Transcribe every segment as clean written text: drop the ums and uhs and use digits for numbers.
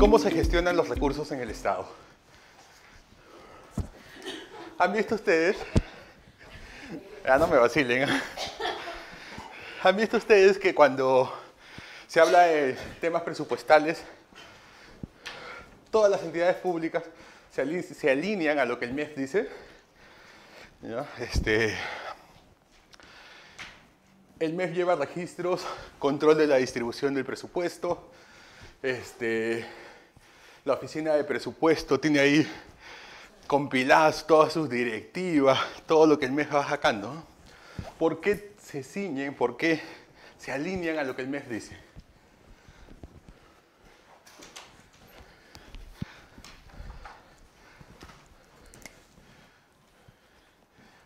¿Cómo se gestionan los recursos en el Estado? ¿Han visto ustedes? No me vacilen. ¿Han visto ustedes que cuando se habla de temas presupuestales, todas las entidades públicas se alinean a lo que el MEF dice? ¿Ya? El MEF lleva registros, control de la distribución del presupuesto. La oficina de presupuesto tiene ahí compiladas todas sus directivas, todo lo que el MEF va sacando, ¿no? ¿Por qué se ciñen, por qué se alinean a lo que el MEF dice?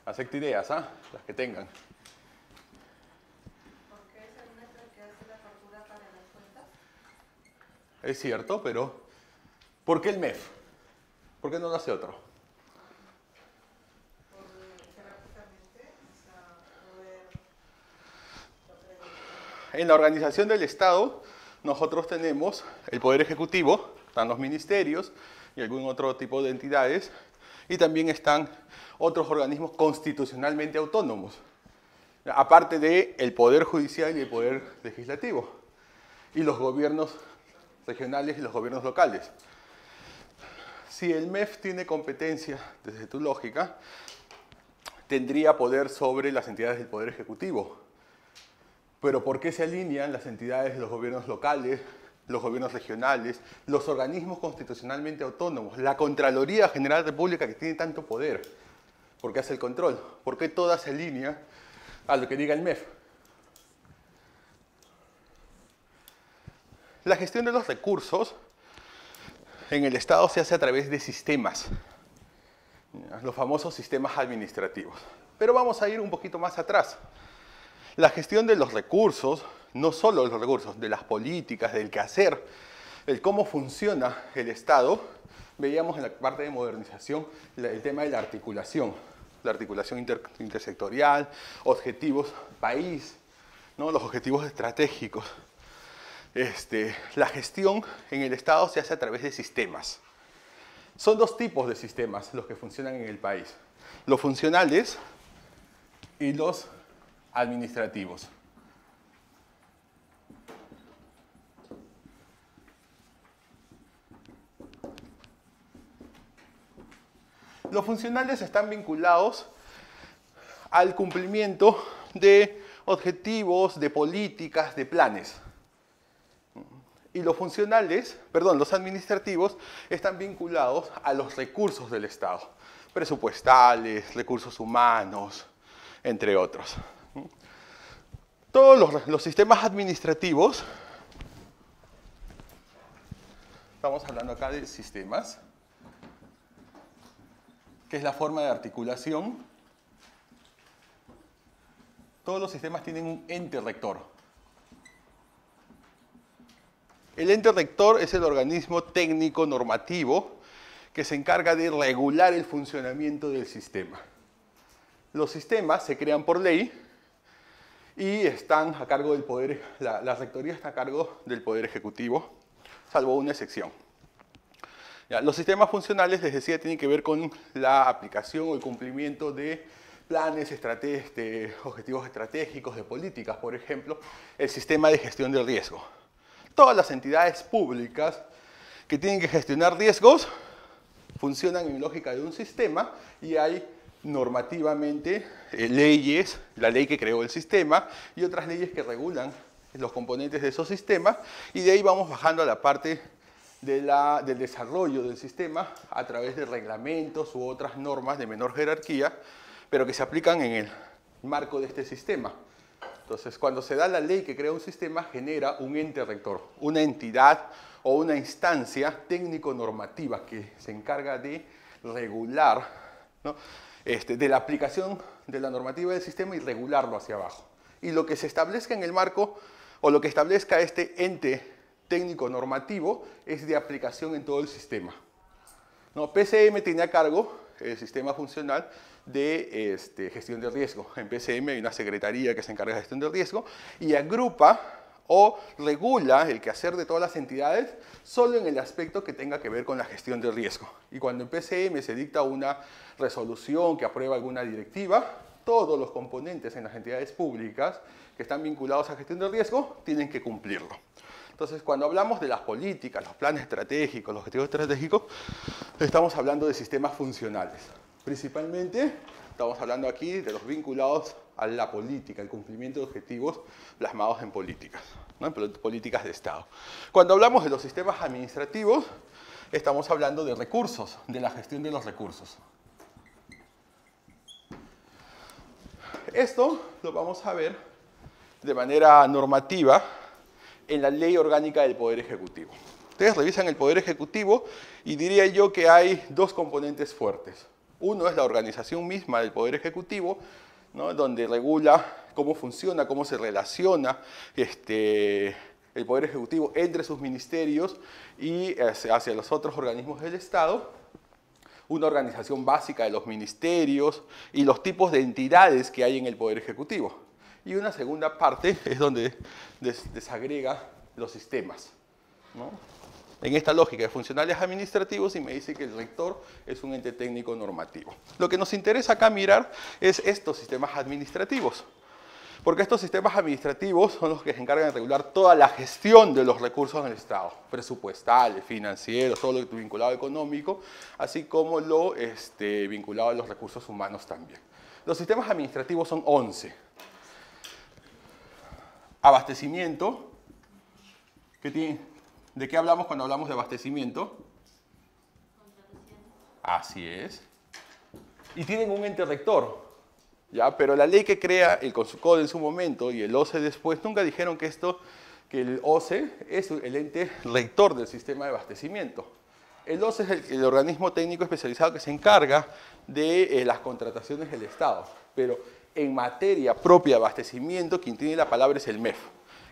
Acepto ideas, ¿ah? Las que tengan. ¿Por qué es el MEF el que hace la factura para las cuentas? Es cierto, pero ¿por qué el MEF? ¿Por qué no lo hace otro? En la organización del Estado, nosotros tenemos el Poder Ejecutivo, están los ministerios y algún otro tipo de entidades, y también están otros organismos constitucionalmente autónomos, aparte del Poder Judicial y el Poder Legislativo, y los gobiernos regionales y los gobiernos locales. Si el MEF tiene competencia, desde tu lógica, tendría poder sobre las entidades del Poder Ejecutivo. Pero ¿por qué se alinean las entidades de los gobiernos locales, los gobiernos regionales, los organismos constitucionalmente autónomos, la Contraloría General de la República que tiene tanto poder? ¿Por qué hace el control? ¿Por qué toda se alinea a lo que diga el MEF? La gestión de los recursos en el Estado se hace a través de sistemas, los famosos sistemas administrativos. Pero vamos a ir un poquito más atrás. La gestión de los recursos, no solo de los recursos, de las políticas, del quehacer, el cómo funciona el Estado, veíamos en la parte de modernización el tema de la articulación intersectorial, objetivos país, ¿no? Los objetivos estratégicos. La gestión en el Estado se hace a través de sistemas. Son dos tipos de sistemas los que funcionan en el país: los funcionales y los administrativos. Los funcionales están vinculados al cumplimiento de objetivos, de políticas, de planes. Y los los administrativos están vinculados a los recursos del Estado, presupuestales, recursos humanos, entre otros. Todos los sistemas administrativos, estamos hablando acá de sistemas, que es la forma de articulación. Todos los sistemas tienen un ente rector. El ente rector es el organismo técnico normativo que se encarga de regular el funcionamiento del sistema. Los sistemas se crean por ley y están a cargo del Poder, la rectoría está a cargo del Poder Ejecutivo, salvo una excepción. Ya, los sistemas funcionales, les decía, tienen que ver con la aplicación o el cumplimiento de planes, objetivos estratégicos, de políticas. Por ejemplo, el sistema de gestión del riesgo. Todas las entidades públicas que tienen que gestionar riesgos funcionan en lógica de un sistema y hay normativamente leyes, la ley que creó el sistema y otras leyes que regulan los componentes de esos sistemas, y de ahí vamos bajando a la parte del desarrollo del sistema a través de reglamentos u otras normas de menor jerarquía, pero que se aplican en el marco de este sistema. Entonces, cuando se da la ley que crea un sistema, genera un ente rector, una entidad o una instancia técnico-normativa que se encarga de regular, ¿no?, de la aplicación de la normativa del sistema y regularlo hacia abajo. Y lo que se establezca en el marco, o lo que establezca este ente técnico normativo, es de aplicación en todo el sistema. ¿No? PCM tiene a cargo el sistema funcional de gestión de riesgo. En PCM hay una secretaría que se encarga de gestión de riesgo y agrupa o regula el quehacer de todas las entidades solo en el aspecto que tenga que ver con la gestión del riesgo. Y cuando en PCM se dicta una resolución que aprueba alguna directiva, todos los componentes en las entidades públicas que están vinculados a gestión del riesgo tienen que cumplirlo. Entonces, cuando hablamos de las políticas, los planes estratégicos, los objetivos estratégicos, estamos hablando de sistemas funcionales. Principalmente, estamos hablando aquí de los vinculados a la política, el cumplimiento de objetivos plasmados en políticas, ¿no? En políticas de Estado. Cuando hablamos de los sistemas administrativos, estamos hablando de recursos, de la gestión de los recursos. Esto lo vamos a ver de manera normativa en la Ley Orgánica del Poder Ejecutivo. Ustedes revisan el Poder Ejecutivo y diría yo que hay dos componentes fuertes. Uno es la organización misma del Poder Ejecutivo, ¿no? Donde regula cómo funciona, cómo se relaciona el Poder Ejecutivo entre sus ministerios y hacia los otros organismos del Estado. Una organización básica de los ministerios y los tipos de entidades que hay en el Poder Ejecutivo. Y una segunda parte es donde desagrega los sistemas, ¿no? En esta lógica de funcionales administrativos, y me dice que el rector es un ente técnico normativo. Lo que nos interesa acá mirar es estos sistemas administrativos, porque estos sistemas administrativos son los que se encargan de regular toda la gestión de los recursos del Estado, presupuestales, financieros, todo lo vinculado a económico, así como lo vinculado a los recursos humanos también. Los sistemas administrativos son 11. Abastecimiento, ¿de qué hablamos cuando hablamos de abastecimiento? Así es. Y tienen un ente rector. ¿Ya? Pero la ley que crea el CONSUCODE en su momento y el OCE después, nunca dijeron que el OCE es el ente rector del sistema de abastecimiento. El OCE es el organismo técnico especializado que se encarga de las contrataciones del Estado, pero en materia propia de abastecimiento, quien tiene la palabra es el MEF.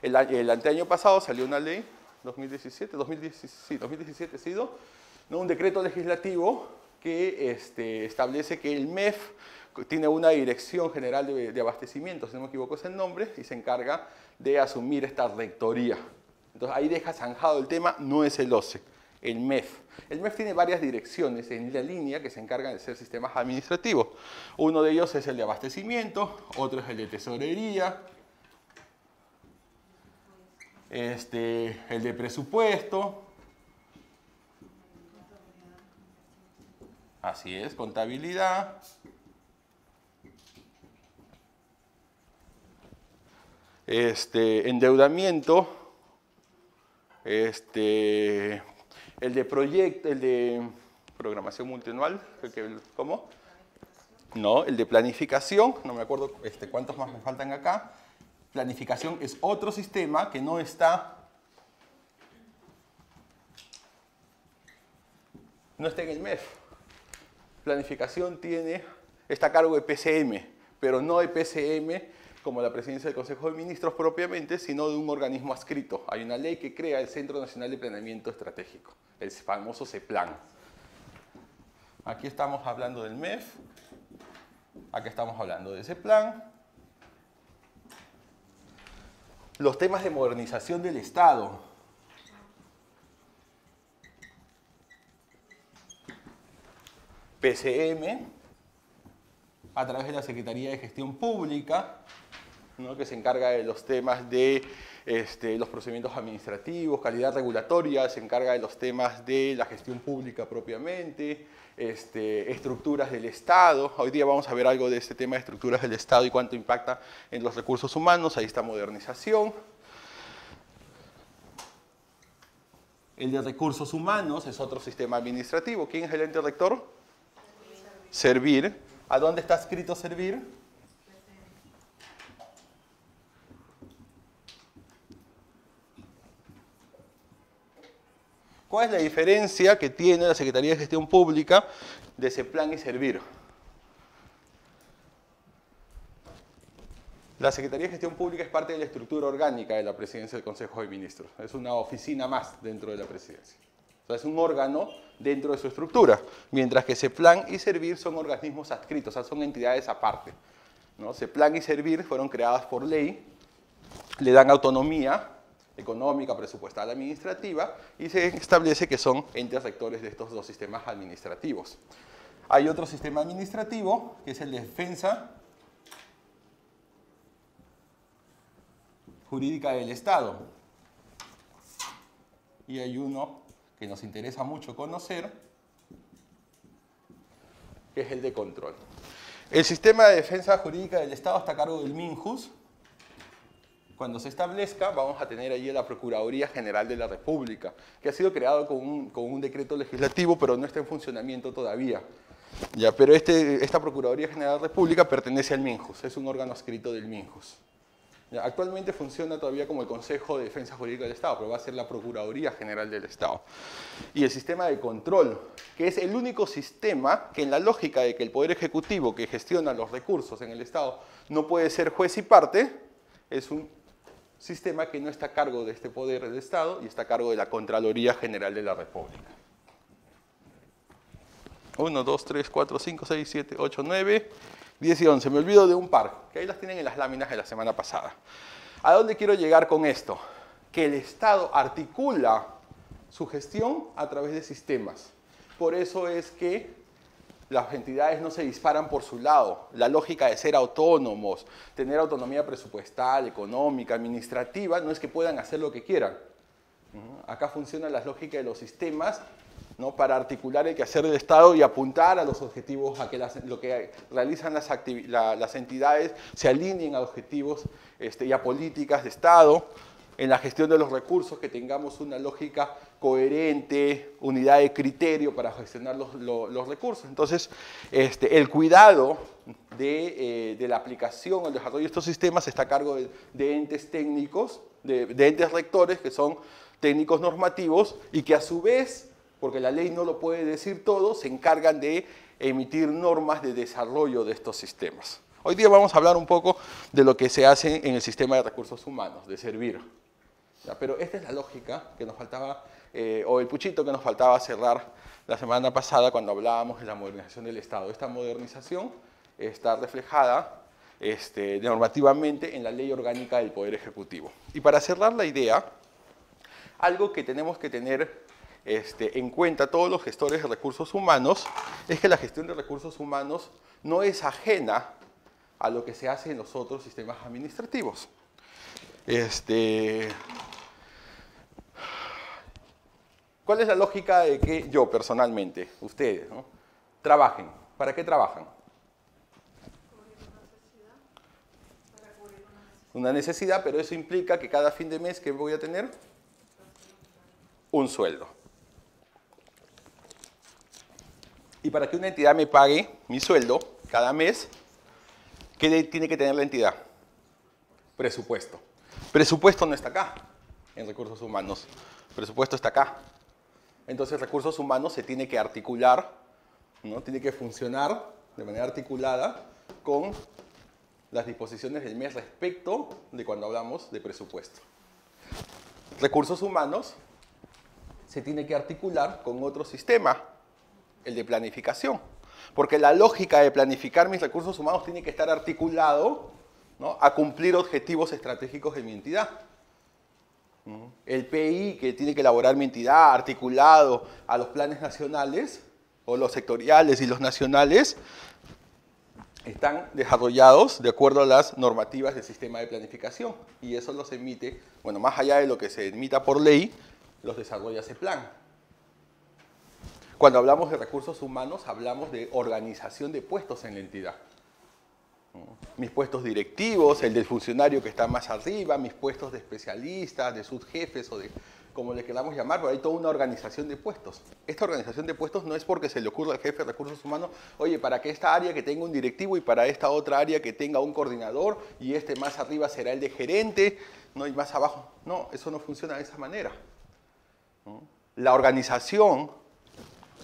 El anteaño pasado salió una ley, 2017 ha sido, ¿no? Un decreto legislativo que establece que el MEF tiene una Dirección General de Abastecimiento, si no me equivoco es el nombre, y se encarga de asumir esta rectoría. Entonces ahí deja zanjado el tema, no es el OCE, el MEF. El MEF tiene varias direcciones en la línea que se encargan de ser sistemas administrativos. Uno de ellos es el de abastecimiento, otro es el de tesorería, el de presupuesto, así es, contabilidad, endeudamiento, el de proyecto, el de programación multianual, ¿cómo? No, el de planificación, no me acuerdo cuántos más me faltan acá. Planificación es otro sistema que no está en el MEF. Planificación está a cargo de PCM, pero no de PCM como la presidencia del Consejo de Ministros propiamente, sino de un organismo adscrito. Hay una ley que crea el Centro Nacional de Planeamiento Estratégico, el famoso CEPLAN. Aquí estamos hablando del MEF, aquí estamos hablando de CEPLAN. Los temas de modernización del Estado. PCM, a través de la Secretaría de Gestión Pública, ¿no? Que se encarga de los temas de los procedimientos administrativos, calidad regulatoria, se encarga de los temas de la gestión pública propiamente, estructuras del Estado. Hoy día vamos a ver algo de este tema de estructuras del Estado y cuánto impacta en los recursos humanos. Ahí está modernización. El de recursos humanos es otro sistema administrativo. ¿Quién es el ente rector? Servir. ¿A dónde está escrito Servir? ¿Cuál es la diferencia que tiene la Secretaría de Gestión Pública de CEPLAN y Servir? La Secretaría de Gestión Pública es parte de la estructura orgánica de la Presidencia del Consejo de Ministros. Es una oficina más dentro de la Presidencia. O sea, es un órgano dentro de su estructura, mientras que CEPLAN y Servir son organismos adscritos, o sea, son entidades aparte, ¿no? CEPLAN y Servir fueron creadas por ley, le dan autonomía, económica, presupuestal, administrativa, y se establece que son entes rectores de estos dos sistemas administrativos. Hay otro sistema administrativo, que es el de defensa jurídica del Estado. Y hay uno que nos interesa mucho conocer, que es el de control. El sistema de defensa jurídica del Estado está a cargo del MINJUS. Cuando se establezca, vamos a tener allí la Procuraduría General de la República, que ha sido creado con un decreto legislativo, pero no está en funcionamiento todavía. Ya, pero esta Procuraduría General de la República pertenece al MINJUS, es un órgano adscrito del MINJUS. Ya, actualmente funciona todavía como el Consejo de Defensa Jurídica del Estado, pero va a ser la Procuraduría General del Estado. Y el sistema de control, que es el único sistema que en la lógica de que el Poder Ejecutivo que gestiona los recursos en el Estado no puede ser juez y parte, es un sistema que no está a cargo de este poder del Estado y está a cargo de la Contraloría General de la República. 1, 2, 3, 4, 5, 6, 7, 8, 9, 10 y 11. Me olvido de un par, que ahí las tienen en las láminas de la semana pasada. ¿A dónde quiero llegar con esto? Que el Estado articula su gestión a través de sistemas. Por eso es que las entidades no se disparan por su lado. La lógica de ser autónomos, tener autonomía presupuestal, económica, administrativa, no es que puedan hacer lo que quieran. Acá funciona la lógica de los sistemas, ¿no?, para articular el quehacer del Estado y apuntar a los objetivos, a que lo que realizan las entidades se alineen a objetivos y a políticas de Estado. En la gestión de los recursos, que tengamos una lógica coherente, unidad de criterio para gestionar los recursos. Entonces, el cuidado de la aplicación, el desarrollo de estos sistemas está a cargo de entes técnicos, de entes rectores, que son técnicos normativos, y que a su vez, porque la ley no lo puede decir todo, se encargan de emitir normas de desarrollo de estos sistemas. Hoy día vamos a hablar un poco de lo que se hace en el sistema de recursos humanos, de servir. ¿Ya? Pero esta es la lógica que nos faltaba, o el puchito que nos faltaba cerrar la semana pasada cuando hablábamos de la modernización del Estado. Esta modernización está reflejada normativamente en la Ley Orgánica del Poder Ejecutivo. Y para cerrar la idea, algo que tenemos que tener en cuenta todos los gestores de recursos humanos es que la gestión de recursos humanos no es ajena a lo que se hace en los otros sistemas administrativos. ¿Cuál es la lógica de que yo personalmente, ustedes, ¿no?, trabajen? ¿Para qué trabajan? Una necesidad, pero eso implica que cada fin de mes, ¿qué voy a tener? Un sueldo. Y para que una entidad me pague mi sueldo cada mes, ¿qué tiene que tener la entidad? Presupuesto. Presupuesto no está acá, en recursos humanos. Presupuesto está acá. Entonces, recursos humanos se tiene que articular, ¿no?, tiene que funcionar de manera articulada con las disposiciones del mes respecto de cuando hablamos de presupuesto. Recursos humanos se tiene que articular con otro sistema, el de planificación. Porque la lógica de planificar mis recursos humanos tiene que estar articulado, ¿no?, a cumplir objetivos estratégicos de mi entidad. El PI que tiene que elaborar mi entidad, articulado a los planes nacionales, o los sectoriales y los nacionales, están desarrollados de acuerdo a las normativas del sistema de planificación. Y eso los emite, bueno, más allá de lo que se emita por ley, los desarrolla ese plan. Cuando hablamos de recursos humanos, hablamos de organización de puestos en la entidad. Mis puestos directivos, el del funcionario que está más arriba, mis puestos de especialistas, de subjefes o de como le queramos llamar, pero hay toda una organización de puestos. Esta organización de puestos no es porque se le ocurra al jefe de recursos humanos, oye, para que esta área que tenga un directivo y para esta otra área que tenga un coordinador y más arriba será el de gerente, ¿no?, y más abajo. No, eso no funciona de esa manera. La organización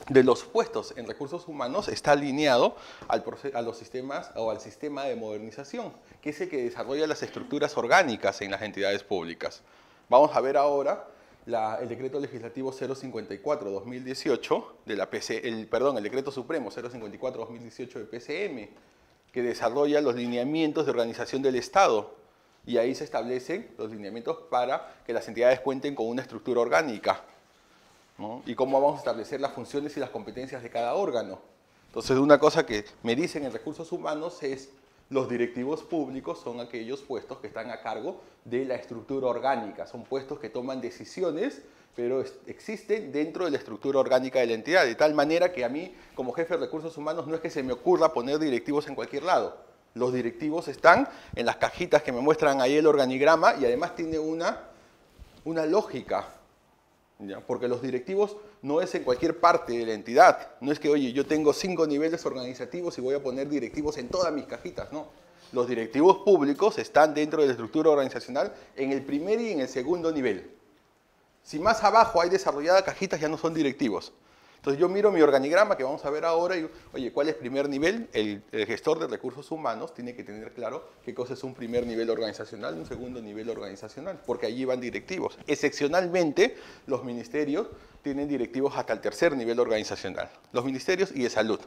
de los puestos en recursos humanos está alineado a los sistemas o al sistema de modernización, que es el que desarrolla las estructuras orgánicas en las entidades públicas. Vamos a ver ahora el decreto legislativo 054-2018 de la el decreto supremo 054-2018 de PCM, que desarrolla los lineamientos de organización del Estado y ahí se establecen los lineamientos para que las entidades cuenten con una estructura orgánica, ¿no? Y cómo vamos a establecer las funciones y las competencias de cada órgano. Entonces, una cosa que me dicen en recursos humanos es los directivos públicos son aquellos puestos que están a cargo de la estructura orgánica, son puestos que toman decisiones, pero existen dentro de la estructura orgánica de la entidad, de tal manera que a mí, como jefe de recursos humanos, no es que se me ocurra poner directivos en cualquier lado. Los directivos están en las cajitas que me muestran ahí el organigrama y además tiene una lógica, ¿ya? Porque los directivos no es en cualquier parte de la entidad. No es que, oye, yo tengo 5 niveles organizativos y voy a poner directivos en todas mis cajitas, no. Los directivos públicos están dentro de la estructura organizacional en el primer y en el segundo nivel. Si más abajo hay desarrolladas cajitas, ya no son directivos. Entonces yo miro mi organigrama que vamos a ver ahora y digo, oye, ¿cuál es primer nivel? El gestor de recursos humanos tiene que tener claro qué cosa es un primer nivel organizacional y un segundo nivel organizacional, porque allí van directivos. Excepcionalmente, los ministerios tienen directivos hasta el tercer nivel organizacional, los ministerios y de salud.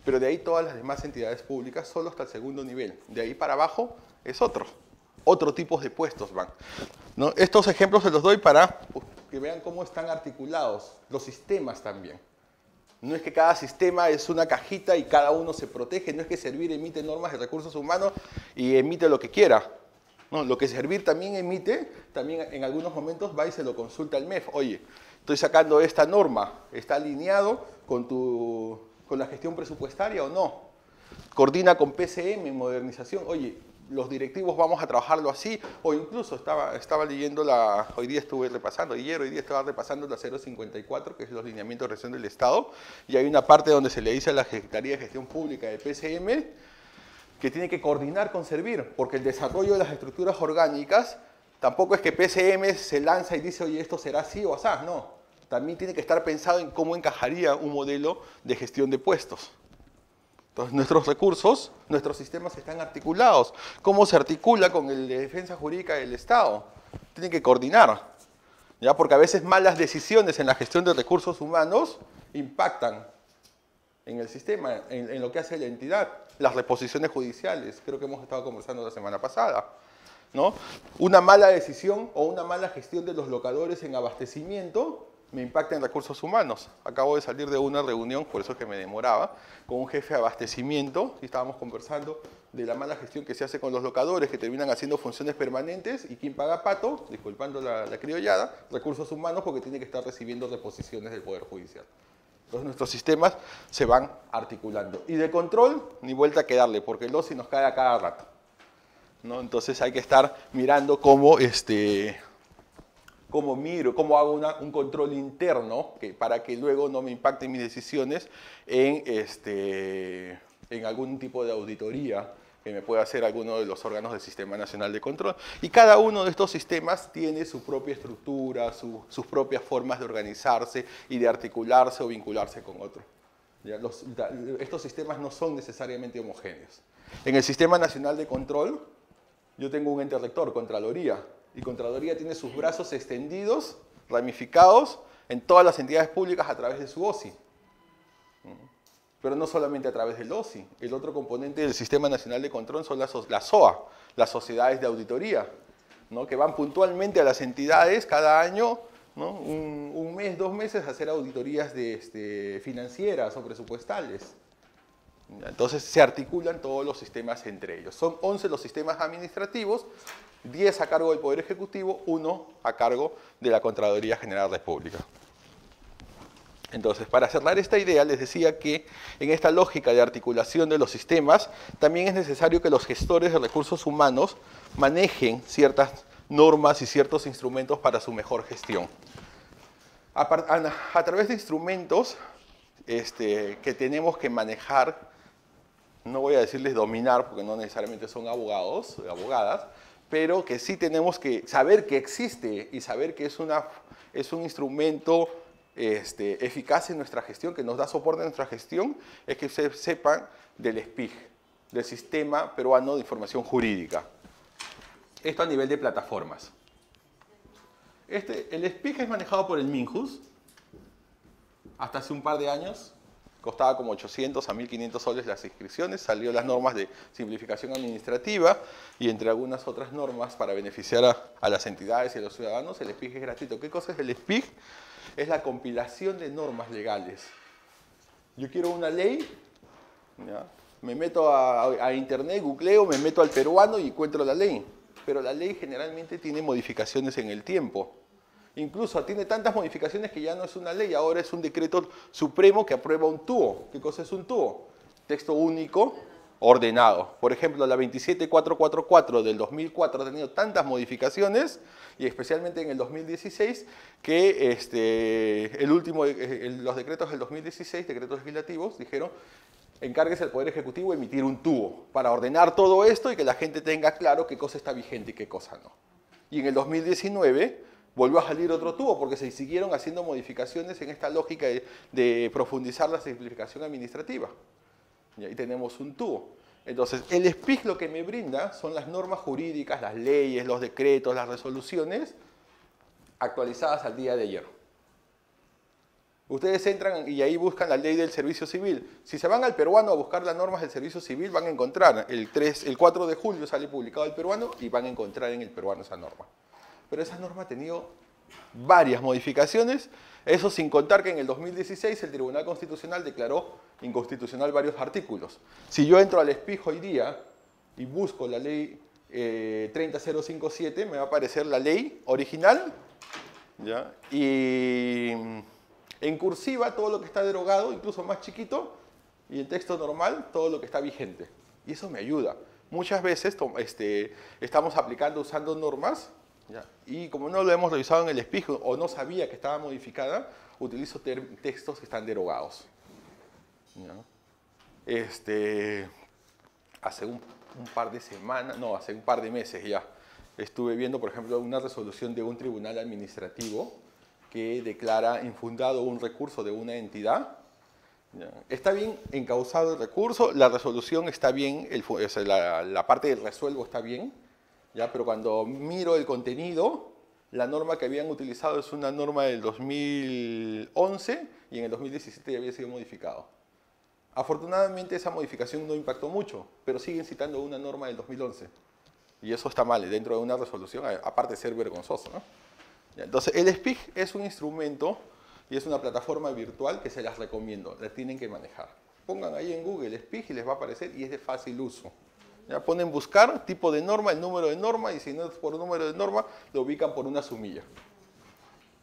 Pero de ahí todas las demás entidades públicas solo hasta el segundo nivel. De ahí para abajo es otro tipo de puestos van, ¿no? Estos ejemplos se los doy para que vean cómo están articulados los sistemas también. No es que cada sistema es una cajita y cada uno se protege, no es que Servir emite normas de recursos humanos y emite lo que quiera. No, lo que Servir también emite, también en algunos momentos va y se lo consulta al MEF. Oye, estoy sacando esta norma, ¿está alineado con la gestión presupuestaria o no? Coordina con PCM en modernización. Oye, los directivos vamos a trabajarlo así, o incluso estaba leyendo hoy día estaba repasando la 054, que es los lineamientos de gestión del Estado, y hay una parte donde se le dice a la Secretaría de Gestión Pública de PCM que tiene que coordinar con Servir, porque el desarrollo de las estructuras orgánicas tampoco es que PCM se lanza y dice, oye, esto será así o así, no. También tiene que estar pensado en cómo encajaría un modelo de gestión de puestos. Entonces, nuestros recursos, nuestros sistemas están articulados. ¿Cómo se articula con el de defensa jurídica del Estado? Tienen que coordinar, ¿ya? Porque a veces malas decisiones en la gestión de recursos humanos impactan en el sistema, en lo que hace la entidad. Las reposiciones judiciales, creo que hemos estado conversando la semana pasada, ¿no? Una mala decisión o una mala gestión de los locadores en abastecimiento me impacta en recursos humanos. Acabo de salir de una reunión, por eso es que me demoraba, con un jefe de abastecimiento y estábamos conversando de la mala gestión que se hace con los locadores que terminan haciendo funciones permanentes y quién paga pato, disculpando la criollada, recursos humanos, porque tiene que estar recibiendo reposiciones del Poder Judicial. Entonces nuestros sistemas se van articulando. Y de control, ni vuelta que darle, porque el OSI nos cae a cada rato, ¿no? Entonces hay que estar mirando cómo cómo hago un control interno para que luego no me impacten mis decisiones en algún tipo de auditoría que me pueda hacer alguno de los órganos del Sistema Nacional de Control. Y cada uno de estos sistemas tiene su propia estructura, sus propias formas de organizarse y de articularse o vincularse con otros. Estos sistemas no son necesariamente homogéneos. En el Sistema Nacional de Control, yo tengo un ente rector, Contraloría, y Contraloría tiene sus brazos extendidos, ramificados, en todas las entidades públicas a través de su OSI. Pero no solamente a través del OSI. El otro componente del Sistema Nacional de Control son las SOA, las sociedades de auditoría, ¿no? Que van puntualmente a las entidades cada año, ¿no? un mes, 2 meses a hacer auditorías financieras o presupuestales. Entonces se articulan todos los sistemas entre ellos. Son 11 los sistemas administrativos, 10 a cargo del Poder Ejecutivo, 1 a cargo de la Contraloría General de la República. Entonces, para cerrar esta idea, les decía que en esta lógica de articulación de los sistemas, también es necesario que los gestores de recursos humanos manejen ciertas normas y ciertos instrumentos para su mejor gestión. A través de instrumentos que tenemos que manejar, no voy a decirles dominar, porque no necesariamente son abogados o abogadas, pero que sí tenemos que saber que existe y saber que es un instrumento eficaz en nuestra gestión, que nos da soporte en nuestra gestión, es que se sepan del SPIG, del Sistema Peruano de Información Jurídica. Esto a nivel de plataformas. El SPIG es manejado por el MINJUS, hasta hace un par de años, costaba como 800 a 1.500 soles las inscripciones, salió las normas de simplificación administrativa y entre algunas otras normas para beneficiar a las entidades y a los ciudadanos, el SPIG es gratuito. ¿Qué cosa es el SPIG? Es la compilación de normas legales. Yo quiero una ley, ¿ya? Me meto a internet, googleo, me meto al peruano y encuentro la ley. Pero la ley generalmente tiene modificaciones en el tiempo. Incluso tiene tantas modificaciones que ya no es una ley, ahora es un decreto supremo que aprueba un TUO. ¿Qué cosa es un TUO? Texto único ordenado. Por ejemplo, la 27444 del 2004 ha tenido tantas modificaciones, y especialmente en el 2016, que los decretos del 2016, decretos legislativos, dijeron: encárguese el Poder Ejecutivo de emitir un TUO para ordenar todo esto y que la gente tenga claro qué cosa está vigente y qué cosa no. Y en el 2019 volvió a salir otro TUO porque se siguieron haciendo modificaciones en esta lógica de profundizar la simplificación administrativa. Y ahí tenemos un TUO. Entonces, el SPIG lo que me brinda son las normas jurídicas, las leyes, los decretos, las resoluciones actualizadas al día de ayer. Ustedes entran y ahí buscan la ley del servicio civil. Si se van al peruano a buscar las normas del servicio civil, van a encontrar, el 4 de julio sale publicado el peruano y van a encontrar en el peruano esa norma. Pero esa norma ha tenido varias modificaciones, eso sin contar que en el 2016 el Tribunal Constitucional declaró inconstitucional varios artículos. Si yo entro al SPIG hoy día y busco la ley 30057, me va a aparecer la ley original, ¿ya? Y en cursiva todo lo que está derogado, incluso más chiquito, y en texto normal todo lo que está vigente. Y eso me ayuda. Muchas veces estamos aplicando, usando normas, ¿ya? Y como no lo hemos revisado en el SPIG o no sabía que estaba modificada, utilizo textos que están derogados, ¿ya? Hace un par de semanas, no, hace un par de meses ya, estuve viendo, por ejemplo, una resolución de un tribunal administrativo que declara infundado un recurso de una entidad. ¿Ya? Está bien encauzado el recurso, la resolución está bien, la parte del resuelvo está bien, ¿ya? Pero cuando miro el contenido, la norma que habían utilizado es una norma del 2011 y en el 2017 ya había sido modificado. Afortunadamente esa modificación no impactó mucho, pero siguen citando una norma del 2011. Y eso está mal, dentro de una resolución, aparte de ser vergonzoso, ¿no? Entonces, el SPIG es un instrumento y es una plataforma virtual que se las recomiendo, la tienen que manejar. Pongan ahí en Google SPIG y les va a aparecer y es de fácil uso. Ya ponen buscar, tipo de norma, el número de norma, y si no es por número de norma, lo ubican por una sumilla.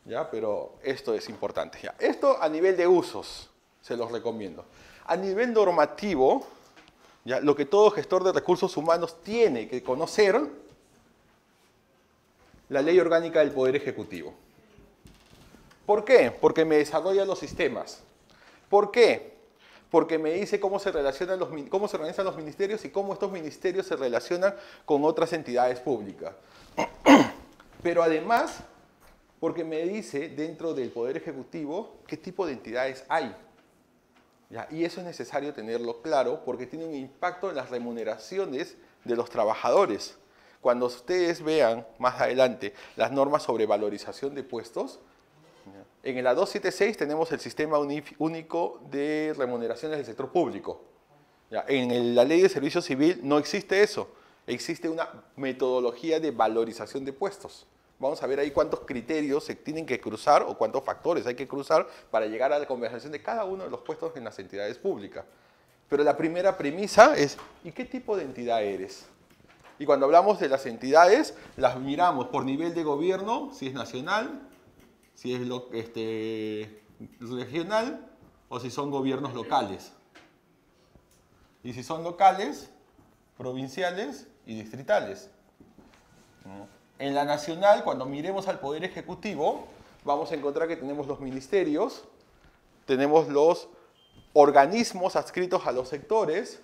¿Ya? Pero esto es importante. ¿Ya? Esto a nivel de usos, se los recomiendo. A nivel normativo, ¿ya? Lo que todo gestor de recursos humanos tiene que conocer, la Ley Orgánica del Poder Ejecutivo. ¿Por qué? Porque me desarrolla los sistemas. ¿Por qué? Porque me dice cómo se organizan los ministerios y cómo estos ministerios se relacionan con otras entidades públicas. Pero además, porque me dice dentro del Poder Ejecutivo qué tipo de entidades hay. ¿Ya? Y eso es necesario tenerlo claro porque tiene un impacto en las remuneraciones de los trabajadores. Cuando ustedes vean más adelante las normas sobre valorización de puestos, en la 276 tenemos el sistema único de remuneraciones del sector público. ¿Ya? En la ley de servicio civil no existe eso, existe una metodología de valorización de puestos. Vamos a ver ahí cuántos criterios se tienen que cruzar o cuántos factores hay que cruzar para llegar a la conversación de cada uno de los puestos en las entidades públicas. Pero la primera premisa es, ¿y qué tipo de entidad eres? Y cuando hablamos de las entidades, las miramos por nivel de gobierno, si es nacional, si es regional o si son gobiernos locales. Y si son locales, provinciales y distritales. En la nacional, cuando miremos al Poder Ejecutivo, vamos a encontrar que tenemos los ministerios, tenemos los organismos adscritos a los sectores,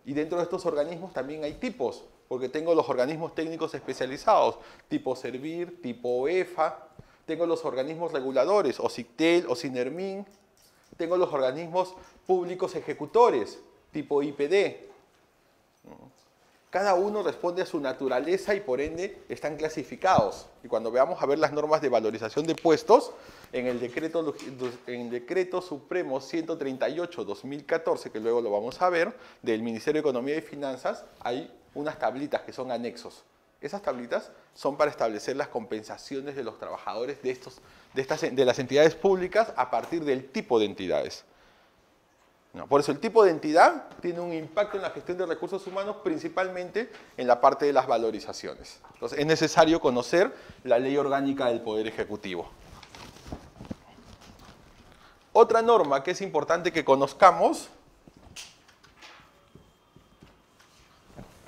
y dentro de estos organismos también hay tipos, porque tengo los organismos técnicos especializados, tipo Servir, tipo EFA, tengo los organismos reguladores, o SICTEL, o SINERMIN, tengo los organismos públicos ejecutores, tipo IPD. Cada uno responde a su naturaleza y por ende están clasificados. Y cuando veamos a ver las normas de valorización de puestos, en el decreto Supremo 138-2014, que luego lo vamos a ver, del Ministerio de Economía y Finanzas, hay unas tablitas que son anexos. Esas tablitas son para establecer las compensaciones de los trabajadores de las entidades públicas a partir del tipo de entidades. No, por eso el tipo de entidad tiene un impacto en la gestión de recursos humanos, principalmente en la parte de las valorizaciones. Entonces es necesario conocer la ley orgánica del Poder Ejecutivo. Otra norma que es importante que conozcamos,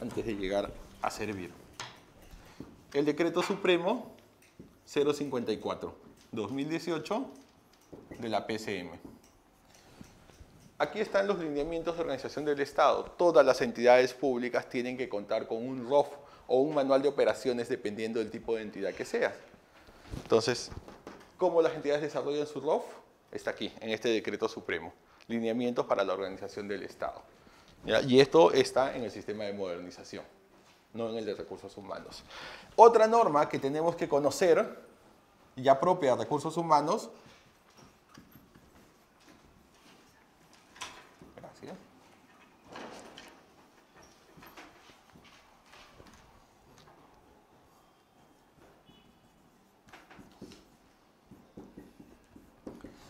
antes de llegar a servir, el Decreto Supremo 054-2018 de la PCM. Aquí están los lineamientos de organización del Estado. Todas las entidades públicas tienen que contar con un ROF o un manual de operaciones dependiendo del tipo de entidad que sea. Entonces, ¿cómo las entidades desarrollan su ROF? Está aquí, en este Decreto Supremo. Lineamientos para la organización del Estado. ¿Ya? Y esto está en el sistema de modernización, no en el de recursos humanos. Otra norma que tenemos que conocer, ya propia de recursos humanos,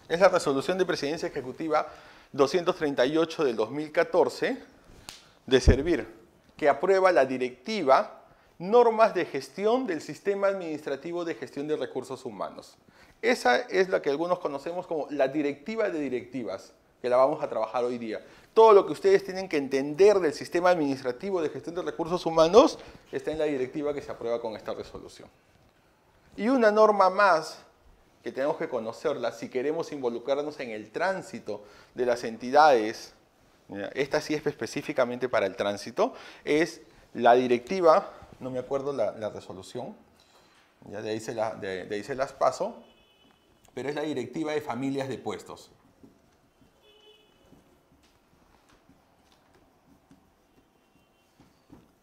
es la Resolución de Presidencia Ejecutiva 238 del 2014 de Servir, que aprueba la directiva Normas de Gestión del Sistema Administrativo de Gestión de Recursos Humanos. Esa es la que algunos conocemos como la Directiva de Directivas, que la vamos a trabajar hoy día. Todo lo que ustedes tienen que entender del Sistema Administrativo de Gestión de Recursos Humanos está en la directiva que se aprueba con esta resolución. Y una norma más que tenemos que conocerla si queremos involucrarnos en el tránsito de las entidades, esta sí es específicamente para el tránsito, es la directiva, no me acuerdo la resolución, ya de ahí se las paso, pero es la directiva de familias de puestos.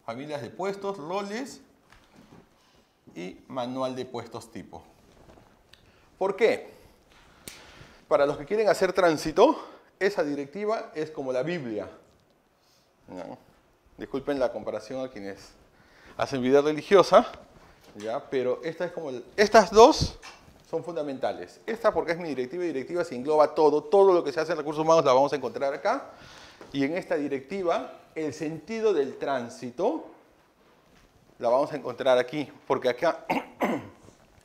Familias de puestos, roles y manual de puestos tipo. ¿Por qué? Para los que quieren hacer tránsito, esa directiva es como la Biblia. ¿No? Disculpen la comparación a quienes hacen vida religiosa, ¿ya? Pero estas dos son fundamentales. Esta porque es mi directiva y directiva se engloba todo lo que se hace en recursos humanos la vamos a encontrar acá. Y en esta directiva, el sentido del tránsito la vamos a encontrar aquí, porque acá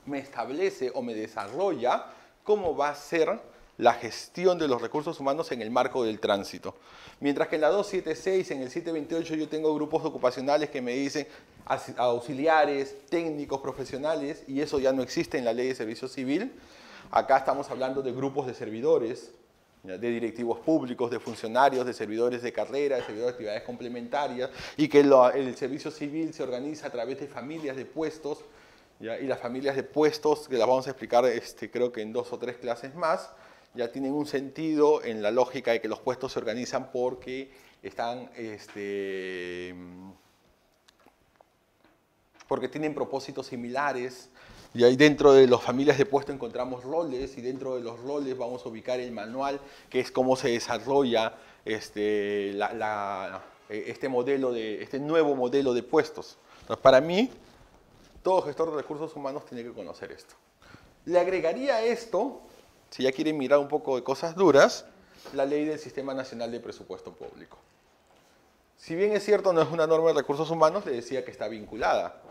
me establece o me desarrolla cómo va a ser la gestión de los recursos humanos en el marco del tránsito. Mientras que en la 276, en el 728, yo tengo grupos ocupacionales que me dicen auxiliares, técnicos, profesionales, y eso ya no existe en la Ley de Servicio Civil. Acá estamos hablando de grupos de servidores, de directivos públicos, de funcionarios, de servidores de carrera, de servidores de actividades complementarias, y que el servicio civil se organiza a través de familias de puestos, ¿ya? Y las familias de puestos, que las vamos a explicar creo que en 2 o 3 clases más, ya tienen un sentido en la lógica de que los puestos se organizan porque están, porque tienen propósitos similares. Y ahí dentro de las familias de puesto encontramos roles, y dentro de los roles vamos a ubicar el manual, que es cómo se desarrolla este nuevo modelo de puestos. Entonces, para mí, todo gestor de recursos humanos tiene que conocer esto. Le agregaría a esto, si ya quieren mirar un poco de cosas duras, la ley del Sistema Nacional de Presupuesto Público. Si bien es cierto, no es una norma de recursos humanos, le decía que está vinculada.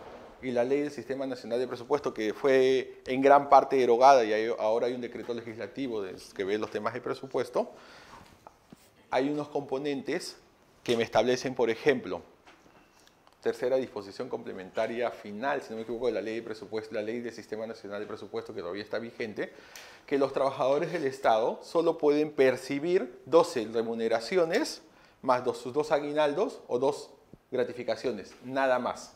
Y la ley del Sistema Nacional de Presupuesto, que fue en gran parte derogada, y ahora hay un decreto legislativo que ve los temas de presupuesto, hay unos componentes que me establecen, por ejemplo, tercera disposición complementaria final, si no me equivoco, de la ley de presupuesto, la ley del Sistema Nacional de Presupuesto, que todavía está vigente, que los trabajadores del Estado solo pueden percibir 12 remuneraciones más sus 2 aguinaldos o 2 gratificaciones, nada más.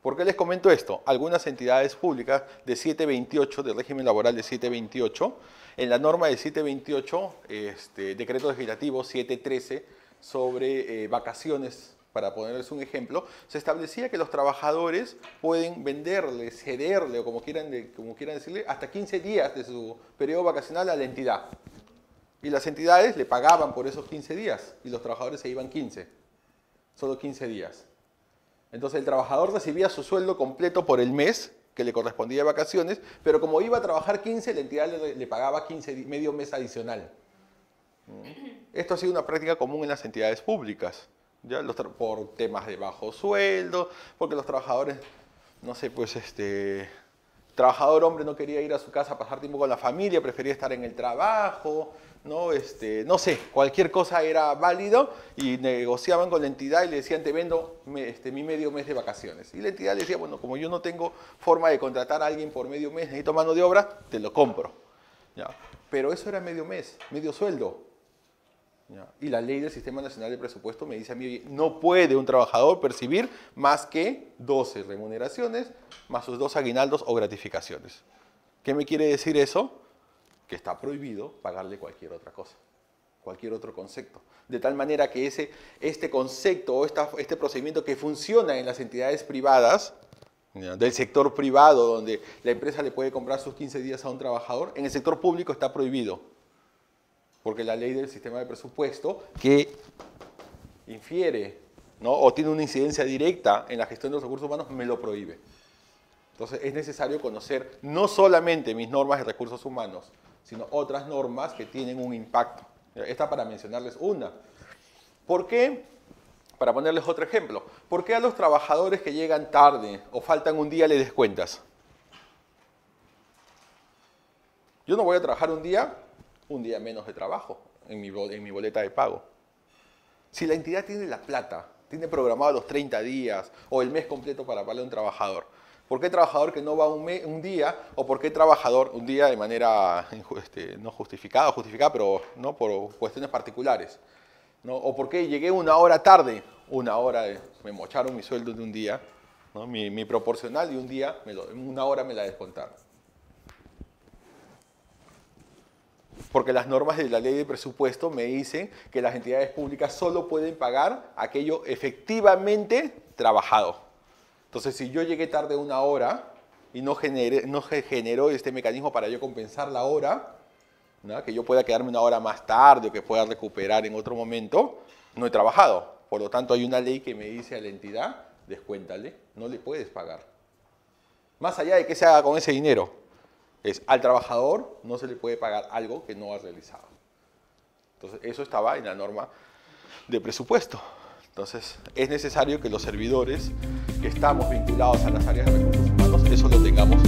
¿Por qué les comento esto? Algunas entidades públicas de 728, del régimen laboral de 728, en la norma de 728, decreto legislativo 713 sobre vacaciones para ponerles un ejemplo, se establecía que los trabajadores pueden venderle, cederle, o como quieran decirle, hasta 15 días de su periodo vacacional a la entidad. Y las entidades le pagaban por esos 15 días, y los trabajadores se iban 15, solo 15 días. Entonces el trabajador recibía su sueldo completo por el mes, que le correspondía de vacaciones, pero como iba a trabajar 15, la entidad le pagaba 15, medio mes adicional. Esto ha sido una práctica común en las entidades públicas, ¿ya? Por temas de bajo sueldo, porque los trabajadores, no sé, pues trabajador hombre no quería ir a su casa a pasar tiempo con la familia, prefería estar en el trabajo, ¿no? No sé, cualquier cosa era válido y negociaban con la entidad y le decían, te vendo mi medio mes de vacaciones. Y la entidad le decía, bueno, como yo no tengo forma de contratar a alguien por medio mes, necesito mano de obra, te lo compro. ¿Ya? Pero eso era medio mes, medio sueldo. ¿Ya? Y la ley del Sistema Nacional de Presupuesto me dice a mí, no puede un trabajador percibir más que 12 remuneraciones, más sus 2 aguinaldos o gratificaciones. ¿Qué me quiere decir eso? Que está prohibido pagarle cualquier otra cosa, cualquier otro concepto. De tal manera que este concepto o este procedimiento que funciona en las entidades privadas, ¿ya? Del sector privado, donde la empresa le puede comprar sus 15 días a un trabajador, en el sector público está prohibido. Porque la ley del sistema de presupuesto, que infiere, ¿no? O tiene una incidencia directa en la gestión de los recursos humanos, me lo prohíbe. Entonces es necesario conocer no solamente mis normas de recursos humanos, sino otras normas que tienen un impacto. Esta para mencionarles una. ¿Por qué? Para ponerles otro ejemplo. ¿Por qué a los trabajadores que llegan tarde o faltan un día les descuentas? Yo no voy a trabajar un día menos de trabajo en mi boleta de pago. Si la entidad tiene la plata, tiene programado los 30 días o el mes completo para pagarle a un trabajador, ¿por qué trabajador que no va un día, o por qué trabajador un día de manera no justificada, pero no por cuestiones particulares, ¿no? O por qué llegué una hora tarde, me mocharon mi sueldo de un día, ¿no? mi proporcional de un día, una hora me la descontaron. Porque las normas de la ley de presupuesto me dicen que las entidades públicas solo pueden pagar aquello efectivamente trabajado. Entonces, si yo llegué tarde una hora y no generó este mecanismo para yo compensar la hora, ¿no? Que yo pueda quedarme una hora más tarde o que pueda recuperar en otro momento, no he trabajado. Por lo tanto, hay una ley que me dice a la entidad, descuéntale, no le puedes pagar. Más allá de que se haga con ese dinero, al trabajador no se le puede pagar algo que no ha realizado. Entonces, eso estaba en la norma de presupuesto. Entonces, es necesario que los servidores que estamos vinculados a las áreas de recursos humanos, eso lo tengamos